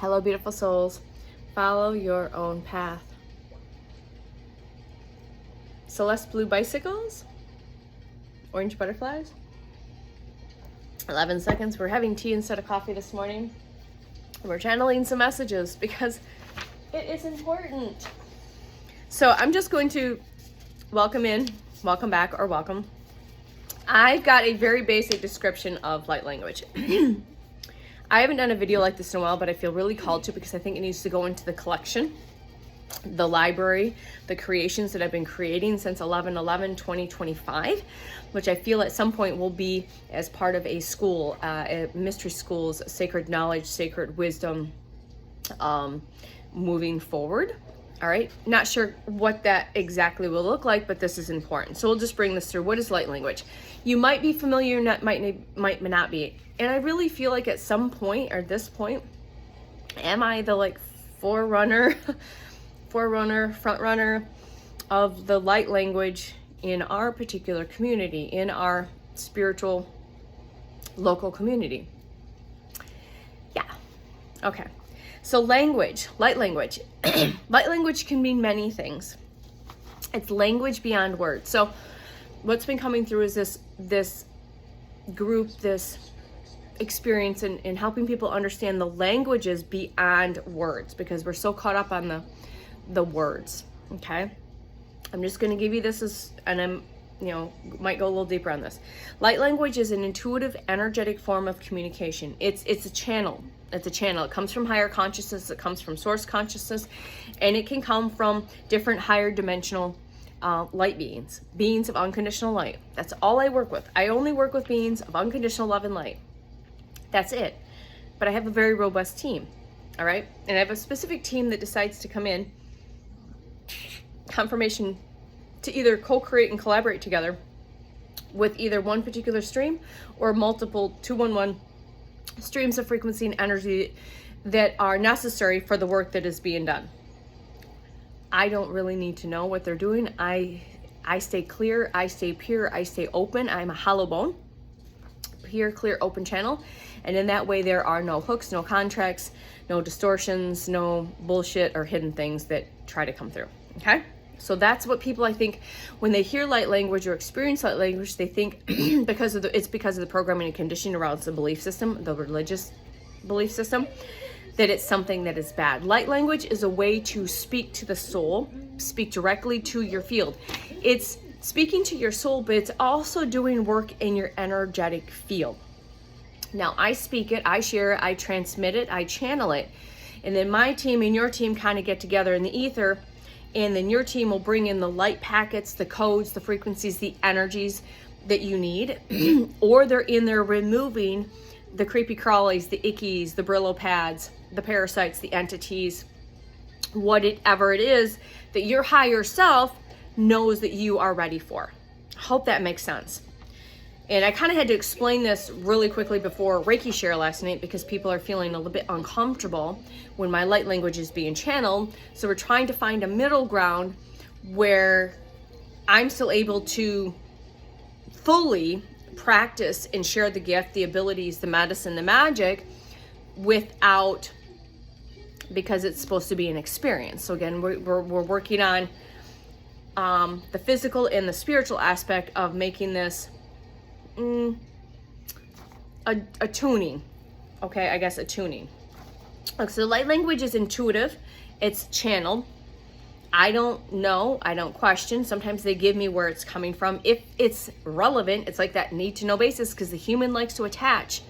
Hello, beautiful souls. Follow your own path. Celeste blue bicycles. Orange butterflies. 11 seconds. We're having tea instead of coffee this morning. We're channeling some messages because it is important. So I'm just going to welcome back, or welcome. I've got a very basic description of light language. I haven't done a video like this in a while, but I feel really called to because I think it needs to go into the collection, the library, the creations that I've been creating since 11/11/2025, which I feel at some point will be as part of a school, a mystery school's sacred knowledge, sacred wisdom, moving forward. All right, not sure what that exactly will look like, but this is important. So we'll just bring this through. What is light language? You might be familiar, might not be. And I really feel like at some point, or this point, am I the forerunner, front runner of the light language in our particular community, in our spiritual local community? Yeah. Okay. So language, light language. Light language can mean many things. It's language beyond words. So what's been coming through is this group, this experience in helping people understand the languages beyond words, because we're so caught up on the words. Okay. I'm just going to give you this and might go a little deeper on this. Light language is an intuitive, energetic form of communication. It's a channel. It's a channel. It comes from higher consciousness. It comes from source consciousness, and it can come from different higher dimensional light beings of unconditional light. That's all I work with. I only work with beings of unconditional love and light. That's it. But I have a very robust team. All right. And I have a specific team that decides to come in, confirmation, to either co-create and collaborate together with either one particular stream or multiple 211 streams of frequency and energy that are necessary for the work that is being done. I don't really need to know what they're doing. I stay clear, I stay pure, I stay open. I'm a hollow bone, pure, clear, open channel. And in that way, there are no hooks, no contracts, no distortions, no bullshit or hidden things that try to come through. Okay? So that's what people, I think, when they hear light language or experience light language, they think because of the programming and conditioning around the belief system, the religious belief system, that it's something that is bad. Light language is a way to speak to the soul, speak directly to your field. It's speaking to your soul, but it's also doing work in your energetic field. Now, I speak it, I share it, I transmit it, I channel it, and then my team and your team kind of get together in the ether. And then your team will bring in the light packets, the codes, the frequencies, the energies that you need. Or they're in there removing the creepy crawlies, the ickies, the Brillo pads, the parasites, the entities, whatever it is that your higher self knows that you are ready for. Hope that makes sense. And I kind of had to explain this really quickly before Reiki share last night because people are feeling a little bit uncomfortable when my light language is being channeled. So we're trying to find a middle ground where I'm still able to fully practice and share the gift, the abilities, the medicine, the magic without, because it's supposed to be an experience. So again, we're working on the physical and the spiritual aspect of making this a tuning. Okay, I guess a tuning. Okay, so light language is intuitive. It's channeled. I don't know. I don't question. Sometimes they give me where it's coming from. If it's relevant, it's like that need to know basis, because the human likes to attach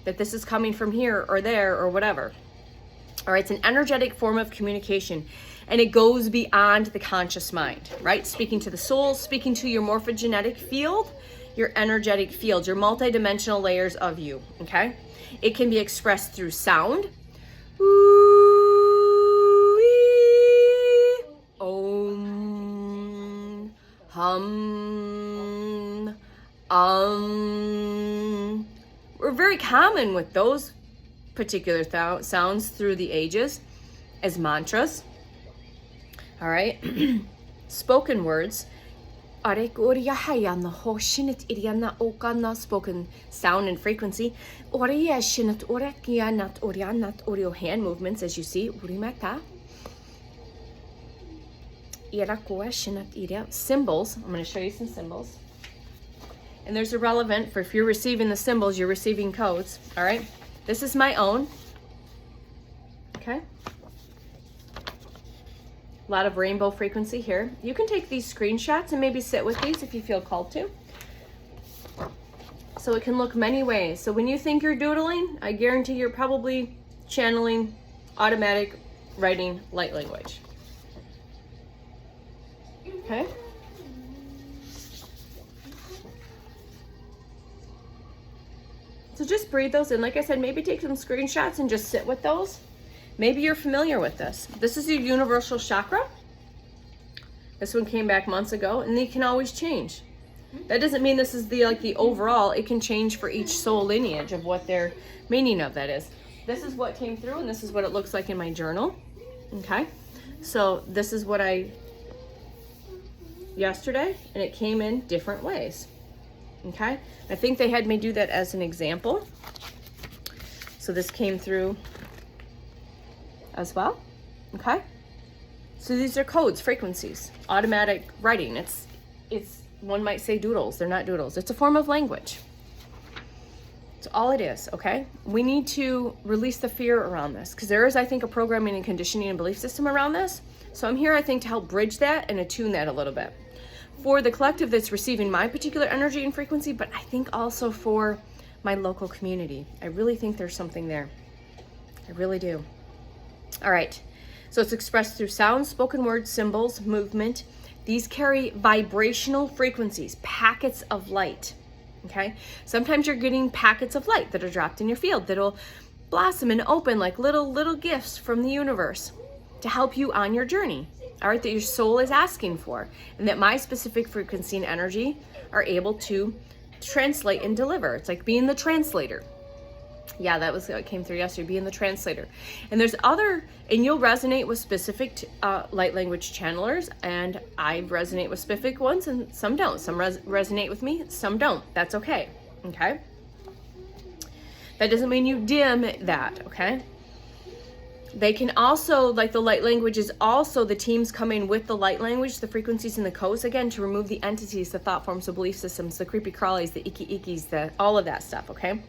that this is coming from here or there or whatever. All right, it's an energetic form of communication, and it goes beyond the conscious mind, right? Speaking to the soul, speaking to your morphogenetic field, your energetic field, your multidimensional layers of you, okay? It can be expressed through sound. Om, hum, We're very common with those particular sounds through the ages as mantras. All right. Spoken words. Arek Oria Hayana Ho Shinit Iriana Okana spoken sound and frequency. Oria Shinat Orekianat Orianat Oreo hand movements as you see. Urimata. Irakoa Shinat Iria. Symbols. I'm going to show you some symbols. And there's a relevant for if you're receiving the symbols, you're receiving codes. All right. This is my own. Okay. A lot of rainbow frequency here. You can take these screenshots and maybe sit with these if you feel called to. So it can look many ways. So when you think you're doodling, I guarantee you're probably channeling automatic writing light language. Okay. So just breathe those in. Like I said, maybe take some screenshots and just sit with those. Maybe you're familiar with this. This is your universal chakra. This one came back months ago, and they can always change. That doesn't mean this is the overall. It can change for each soul lineage of what their meaning of that is. This is what came through, and this is what it looks like in my journal. Okay, so this is what I yesterday, and it came in different ways. Okay, I think they had me do that as an example. So this came through as well. Okay, so these are codes, frequencies, automatic writing. It's one might say doodles. They're not doodles. It's a form of language. It's all it is. Okay, we need to release the fear around this because there is, I think, a programming and conditioning and belief system around this. So I'm here, I think, to help bridge that and attune that a little bit for the collective that's receiving my particular energy and frequency, but I think also for my local community. I really think there's something there. I really do. All right, so it's expressed through sound, spoken words, symbols, movement. These carry vibrational frequencies, packets of light, okay? Sometimes you're getting packets of light that are dropped in your field that'll blossom and open like little gifts from the universe to help you on your journey, all right, that your soul is asking for, and that my specific frequency and energy are able to translate and deliver. It's like being the translator. Yeah, that was what came through yesterday, being the translator. And there's other, and you'll resonate with specific light language channelers, and I resonate with specific ones, and some don't. Some resonate with me, some don't. That's okay, okay? That doesn't mean you dim that, okay? They can also, like the light language is also, the teams come in with the light language, the frequencies and the codes, again, to remove the entities, the thought forms, the belief systems, the creepy crawlies, the icky ickies, all of that stuff, okay?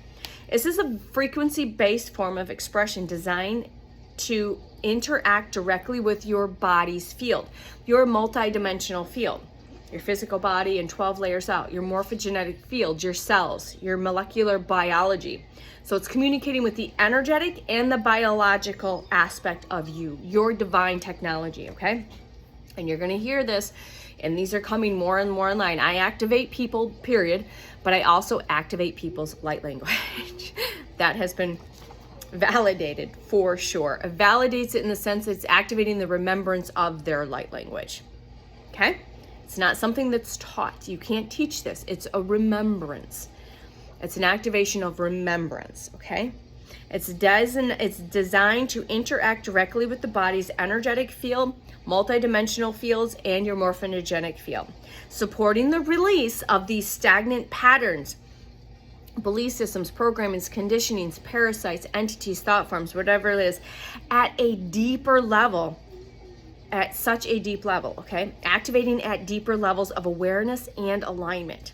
This is a frequency-based form of expression designed to interact directly with your body's field, your multidimensional field, your physical body and 12 layers out, your morphogenetic field, your cells, your molecular biology. So it's communicating with the energetic and the biological aspect of you, your divine technology, okay? And you're gonna hear this, and these are coming more and more in line. I activate people, period, but I also activate people's light language. That has been validated for sure. It validates it in the sense that it's activating the remembrance of their light language, okay? It's not something that's taught. You can't teach this. It's a remembrance. It's an activation of remembrance, okay? It's designed to interact directly with the body's energetic field, multidimensional fields, and your morphogenetic field, supporting the release of these stagnant patterns, belief systems, programmings, conditionings, parasites, entities, thought forms, whatever it is, at a deeper level, at such a deep level, okay? Activating at deeper levels of awareness and alignment.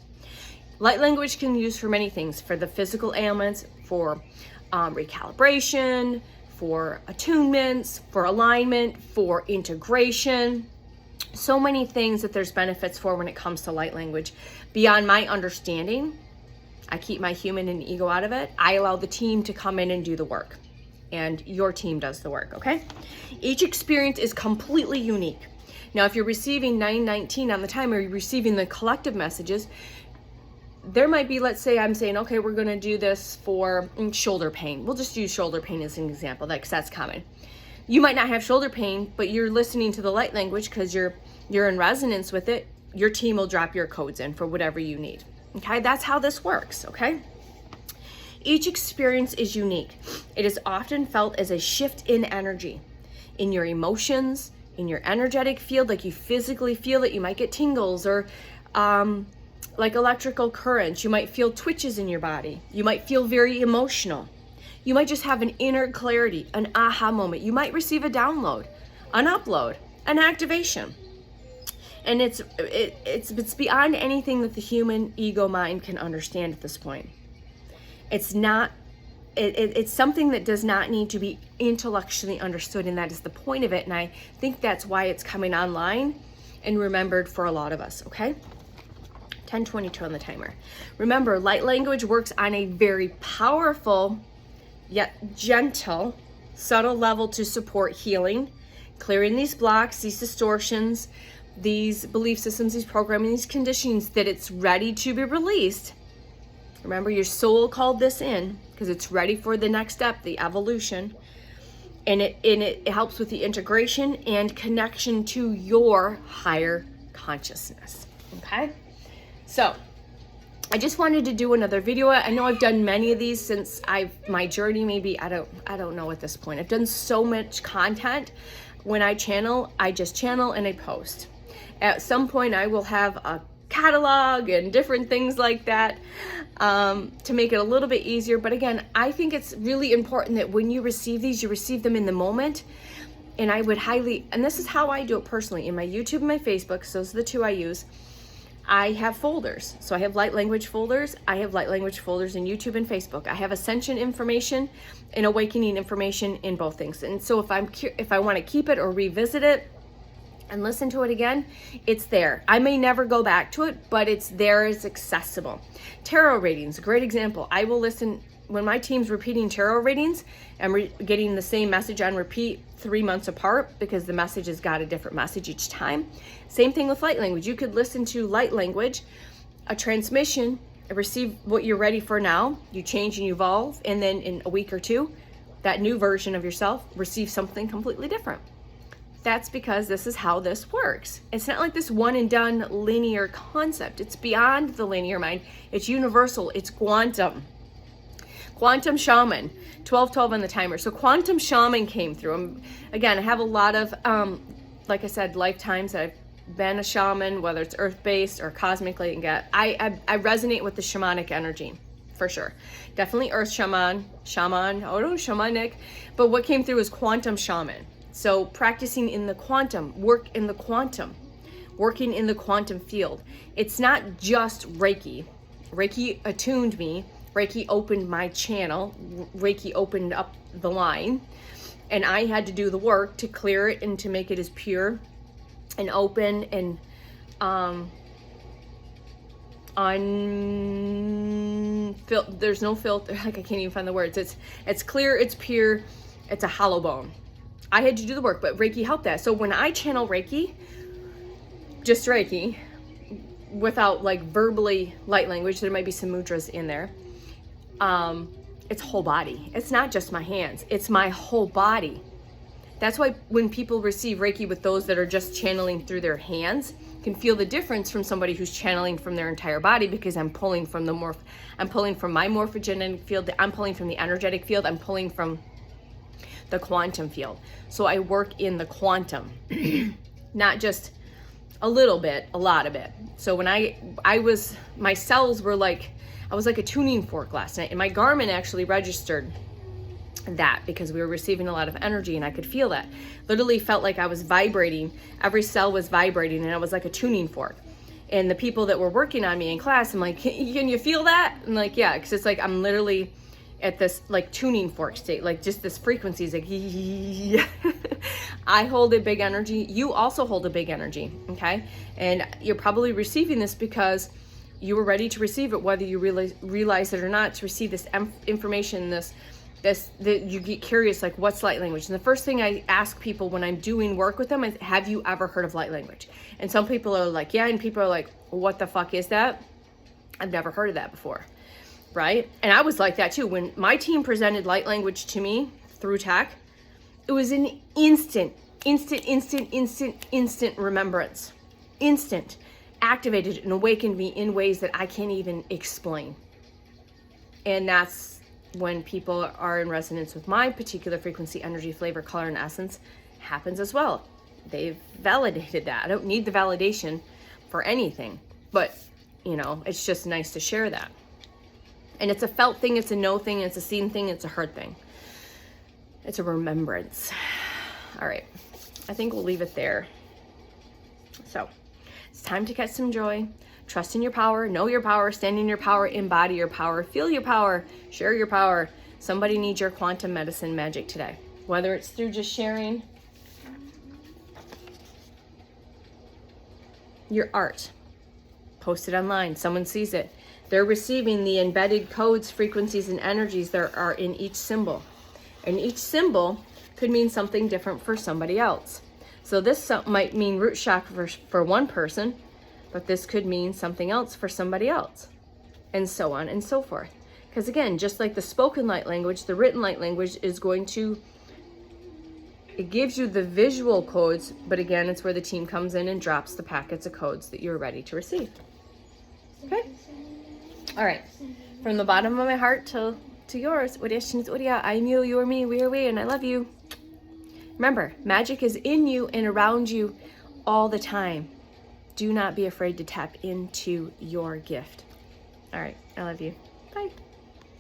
Light language can be used for many things, for the physical ailments, for recalibration, for attunements, for alignment, for integration. So many things that there's benefits for when it comes to light language. Beyond my understanding, I keep my human and ego out of it. I allow the team to come in and do the work. And your team does the work, okay? Each experience is completely unique. Now, if you're receiving 919 on the time, or you're receiving the collective messages, there might be, let's say I'm saying, okay, we're gonna do this for shoulder pain. We'll just use shoulder pain as an example, because that's common. You might not have shoulder pain, but you're listening to the light language because you're in resonance with it. Your team will drop your codes in for whatever you need, okay? That's how this works, okay? Each experience is unique. It is often felt as a shift in energy, in your emotions, in your energetic field, like you physically feel it. You might get tingles or like electrical currents. You might feel twitches in your body. You might feel very emotional. You might just have an inner clarity, an aha moment. You might receive a download, an upload, an activation. And it's beyond anything that the human ego mind can understand at this point. It's not, it's something that does not need to be intellectually understood, and that is the point of it. And I think that's why it's coming online and remembered for a lot of us, okay? 10:22 on the timer. Remember, light language works on a very powerful yet gentle, subtle level to support healing, clearing these blocks, these distortions, these belief systems, these programming, these conditionings, that it's ready to be released. Remember, your soul called this in because it's ready for the next step, the evolution. And it helps with the integration and connection to your higher consciousness. Okay? So, I just wanted to do another video. I know I've done many of these since my journey, maybe, I don't know at this point. I've done so much content. When I channel, I just channel and I post. At some point, I will have a catalog and different things like that to make it a little bit easier. But again, I think it's really important that when you receive these, you receive them in the moment. And I would highly, and this is how I do it personally, in my YouTube and my Facebook, so those are the two I use, I have folders. So I have light language folders. I have light language folders in YouTube and Facebook. I have ascension information and awakening information in both things. And so if I want to keep it or revisit it and listen to it again, it's there. I may never go back to it, but it's there, it's accessible. Tarot readings, a great example. I will listen when my team's repeating tarot readings. I'm getting the same message on repeat 3 months apart because the message has got a different message each time. Same thing with light language. You could listen to light language, a transmission, receive what you're ready for now. You change and you evolve, and then in a week or two, that new version of yourself receives something completely different. That's because this is how this works. It's not like this one and done linear concept. It's beyond the linear mind. It's universal. It's quantum. Quantum shaman, 12:12 on the timer. So quantum shaman came through. Again, I have a lot of, like I said, lifetimes that I've been a shaman, whether it's earth-based or cosmically. And I resonate with the shamanic energy, for sure. Definitely earth shaman, shamanic. But what came through was quantum shaman. So practicing in the quantum, work in the quantum, working in the quantum field. It's not just Reiki. Reiki attuned me. Reiki opened my channel. Reiki opened up the line. And I had to do the work to clear it and to make it as pure and open and there's no filter. Like, I can't even find the words. It's clear, it's pure, it's a hollow bone. I had to do the work, but Reiki helped that. So when I channel Reiki, just Reiki, without like verbally light language, there might be some mudras in there. It's whole body. It's not just my hands. It's my whole body. That's why when people receive Reiki with those that are just channeling through their hands, can feel the difference from somebody who's channeling from their entire body, because I'm pulling from I'm pulling from my morphogenetic field. I'm pulling from the energetic field. I'm pulling from the quantum field. So I work in the quantum, not just a little bit, a lot of it. So when my cells were like, I was like a tuning fork last night, and my Garmin actually registered that because we were receiving a lot of energy, and I could feel that. Literally felt like I was vibrating. Every cell was vibrating, and I was like a tuning fork. And the people that were working on me in class, I'm like, can you feel that? I'm like, yeah, because it's like I'm literally at this like tuning fork state, like just this frequency is like, I hold a big energy. You also hold a big energy, okay? And you're probably receiving this because you were ready to receive it, whether you realize it or not, to receive this information, that you get curious, like, what's light language? And the first thing I ask people when I'm doing work with them is, have you ever heard of light language? And some people are like, yeah, and people are like, what the fuck is that? I've never heard of that before, right? And I was like that too. When my team presented light language to me through tech, it was an instant remembrance. Instant. Activated and awakened me in ways that I can't even explain. And that's when people are in resonance with my particular frequency, energy, flavor, color, and essence, happens as well. They've validated that. I don't need the validation for anything. But, you know, it's just nice to share that. And it's a felt thing, it's a know thing, it's a seen thing, it's a heard thing. It's a remembrance. All right, I think we'll leave it there. So it's time to get some joy. Trust in your power, know your power, stand in your power, embody your power, feel your power, share your power. Somebody needs your quantum medicine magic today. Whether it's through just sharing your art, post it online, someone sees it. They're receiving the embedded codes, frequencies, and energies that are in each symbol. And each symbol could mean something different for somebody else. So this might mean root chakra for one person, but this could mean something else for somebody else, and so on and so forth. Because again, just like the spoken light language, the written light language is going to, it gives you the visual codes, but again, it's where the team comes in and drops the packets of codes that you're ready to receive. Okay? All right. From the bottom of my heart to yours, I'm you, you're me, we are we, and I love you. Remember, magic is in you and around you all the time. Do not be afraid to tap into your gift. All right, I love you. Bye.